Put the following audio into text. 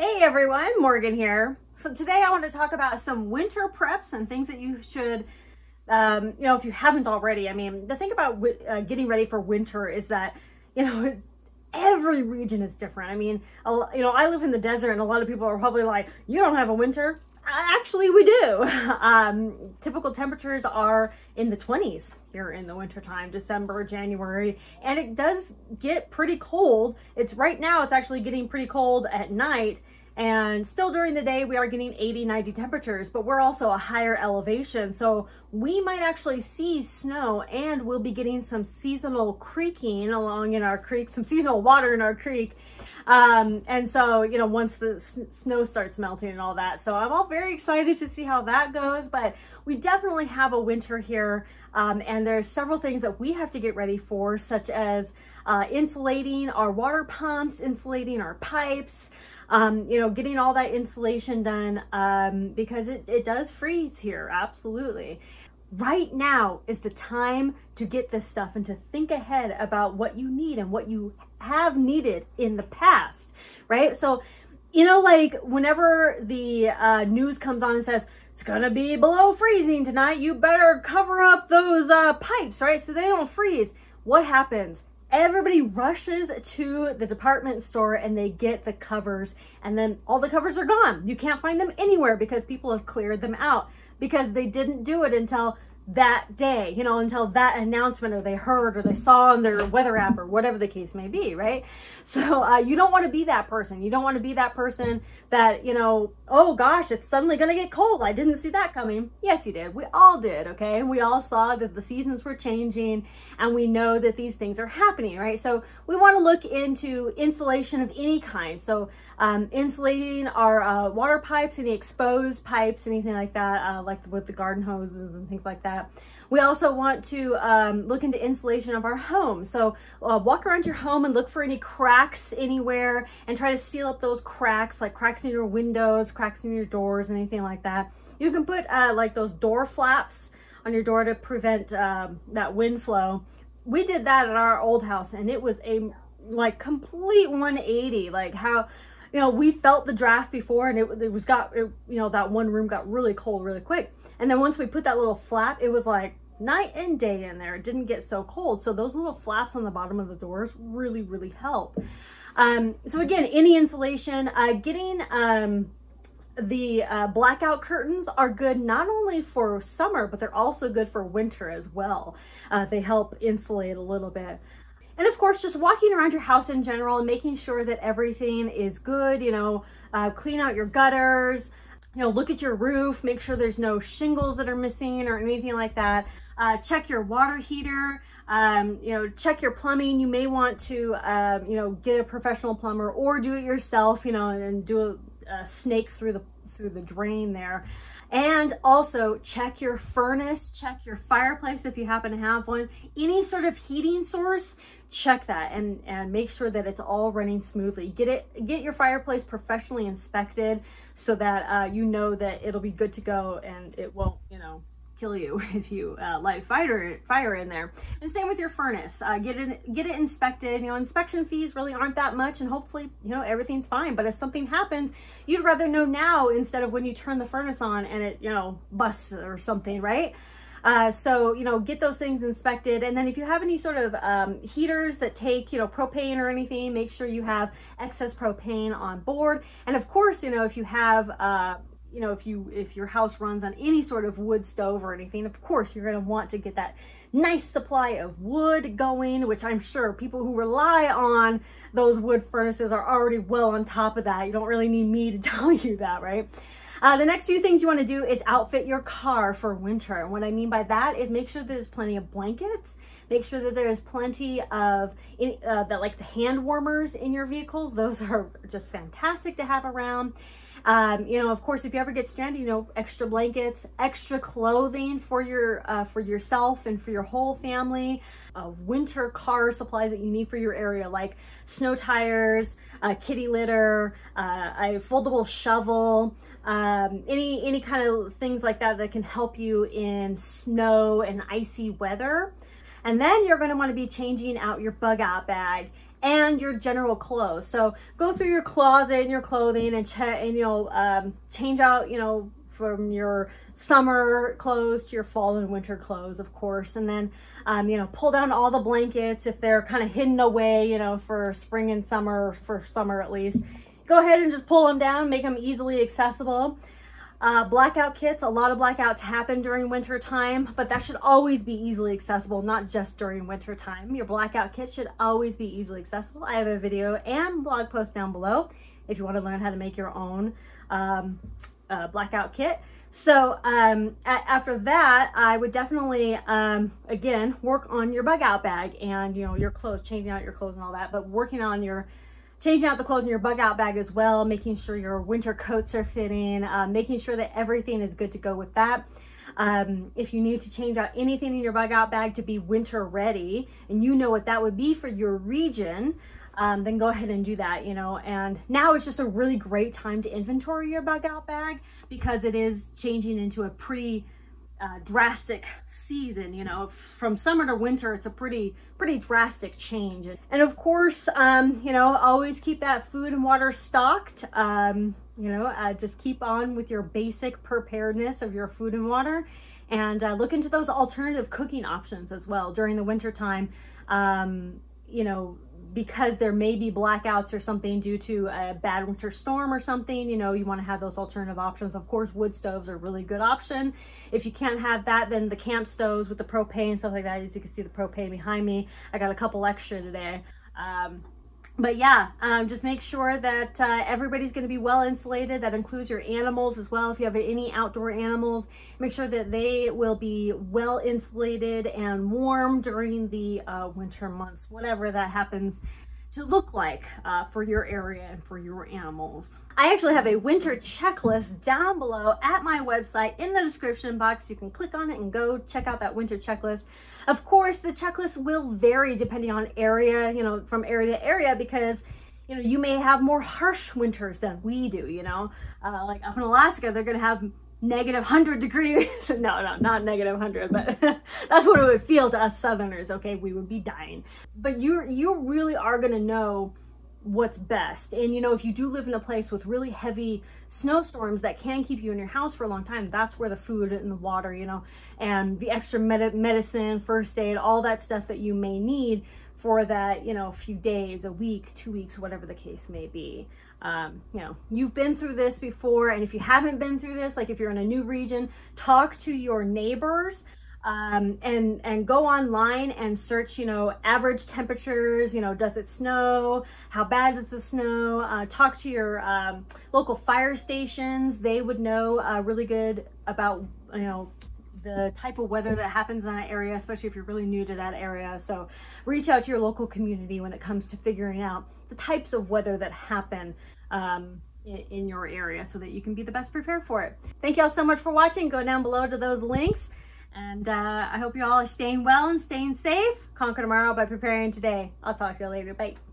Hey everyone, Morgan here. So today I want to talk about some winter preps and things that you should, if you haven't already. I mean, the thing about getting ready for winter is that, every region is different. I mean, I live in the desert and a lot of people are probably like, you don't have a winter. Actually, we do. Typical temperatures are in the 20s here in the wintertime, December, January, and it does get pretty cold. Right now, it's actually getting pretty cold at night, and still during the day, we are getting 80, 90 temperatures, but we're also a higher elevation. So we might actually see snow, and we'll be getting some seasonal creeking along in our creek, some seasonal water in our creek. And so, once the snow starts melting and all that. So I'm all very excited to see how that goes, but we definitely have a winter here. And there's several things that we have to get ready for, such as insulating our water pumps, insulating our pipes, getting all that insulation done, because it does freeze here. Absolutely. Right now is the time to get this stuff and to think ahead about what you need and what you have needed in the past, right? So, like whenever the news comes on and says, it's gonna be below freezing tonight, you better cover up those pipes, right? So they don't freeze. What happens? Everybody rushes to the department store and they get the covers, and then all the covers are gone. You can't find them anywhere because people have cleared them out because they didn't do it until that day, until that announcement, or they heard, or they saw on their weather app, or whatever the case may be, right? So you don't want to be that person. You don't want to be that person that, oh gosh, it's suddenly going to get cold. I didn't see that coming. Yes, you did. We all did, okay? We all saw that the seasons were changing, and we know that these things are happening, right? So we want to look into insulation of any kind. So insulating our water pipes, any exposed pipes, anything like that, like with the garden hoses and things like that. We also want to look into insulation of our home. So walk around your home and look for any cracks anywhere and try to seal up those cracks, like cracks in your windows, cracks in your doors, anything like that. You can put like those door flaps on your door to prevent that wind flow. We did that at our old house, and it was a complete 180, like how, we felt the draft before, and that one room got really cold really quick. And then once we put that little flap, it was like night and day in there. It didn't get so cold. So those little flaps on the bottom of the doors really, really help. So again, any insulation, getting the blackout curtains are good not only for summer, but they're also good for winter as well. They help insulate a little bit. And of course, just walking around your house in general and making sure that everything is good, clean out your gutters, look at your roof, make sure there's no shingles that are missing or anything like that. Check your water heater, check your plumbing. You may want to, get a professional plumber or do it yourself, and do a snake through the drain there. And also check your furnace, check your fireplace if you happen to have one. Any sort of heating source, check that and make sure that it's all running smoothly. Get your fireplace professionally inspected so that you know that it'll be good to go and it won't, kill you if you light fire in there. And same with your furnace. Get it inspected. Inspection fees really aren't that much, and hopefully everything's fine. But if something happens, you'd rather know now instead of when you turn the furnace on and it busts or something, right? So get those things inspected. And then if you have any sort of heaters that take propane or anything, make sure you have excess propane on board. And of course, if you have if your house runs on any sort of wood stove or anything, of course, you're going to want to get that nice supply of wood going, which I'm sure people who rely on those wood furnaces are already well on top of that. You don't really need me to tell you that, right? The next few things you want to do is outfit your car for winter. And what I mean by that is make sure there's plenty of blankets, make sure that there's plenty of like the hand warmers in your vehicles. Those are just fantastic to have around. Of course, if you ever get stranded, extra blankets, extra clothing for yourself and for your whole family, winter car supplies that you need for your area, like snow tires, kitty litter, a foldable shovel, any kind of things like that can help you in snow and icy weather. And then you're going to want to be changing out your bug out bag and your general clothes. So go through your closet and your clothing and check, and change out, from your summer clothes to your fall and winter clothes, of course. And then, pull down all the blankets if they're kind of hidden away, for spring and summer, for summer at least. Go ahead and just pull them down, make them easily accessible. Blackout kits, a lot of blackouts happen during winter time, but that should always be easily accessible, not just during winter time. Your blackout kit should always be easily accessible. I have a video and blog post down below if you want to learn how to make your own blackout kit. So after that, I would definitely, again, work on your bug out bag and, your clothes, changing out your clothes and all that, but working on changing out the clothes in your bug out bag as well, making sure your winter coats are fitting, making sure that everything is good to go with that. If you need to change out anything in your bug out bag to be winter ready, and you know what that would be for your region, then go ahead and do that, and now it's just a really great time to inventory your bug out bag because it is changing into a pretty drastic season, from summer to winter. It's a pretty drastic change. And of course, always keep that food and water stocked. Just keep on with your basic preparedness of your food and water, and look into those alternative cooking options as well during the winter time. Because there may be blackouts or something due to a bad winter storm or something, you want to have those alternative options. Of course, wood stoves are a really good option. If you can't have that, then the camp stoves with the propane, stuff like that. As you can see the propane behind me, I got a couple extra today. But yeah, just make sure that everybody's going to be well insulated. That includes your animals as well. If you have any outdoor animals, make sure that they will be well insulated and warm during the winter months, whatever that happens to look like for your area and for your animals. I actually have a winter checklist down below at my website in the description box. You can click on it and go check out that winter checklist. Of course, the checklist will vary depending on area, from area to area, because you may have more harsh winters than we do, like up in Alaska, they're going to have -100 degrees. No, not -100, but that's what it would feel to us Southerners. Okay, we would be dying. But you really are going to know what's best. And if you do live in a place with really heavy snowstorms that can keep you in your house for a long time, that's where the food and the water, and the extra medicine, first aid, all that stuff that you may need for that, few days, a week, 2 weeks, whatever the case may be. You've been through this before, and if you haven't been through this, like if you're in a new region, talk to your neighbors, and go online and search, average temperatures, does it snow? How bad does it snow? Talk to your local fire stations. They would know really good about, the type of weather that happens in that area, especially if you're really new to that area. So reach out to your local community when it comes to figuring out the types of weather that happen in your area so that you can be the best prepared for it. Thank you all so much for watching. Go down below to those links. And I hope you all are staying well and staying safe. Conquer tomorrow by preparing today. I'll talk to you later. Bye.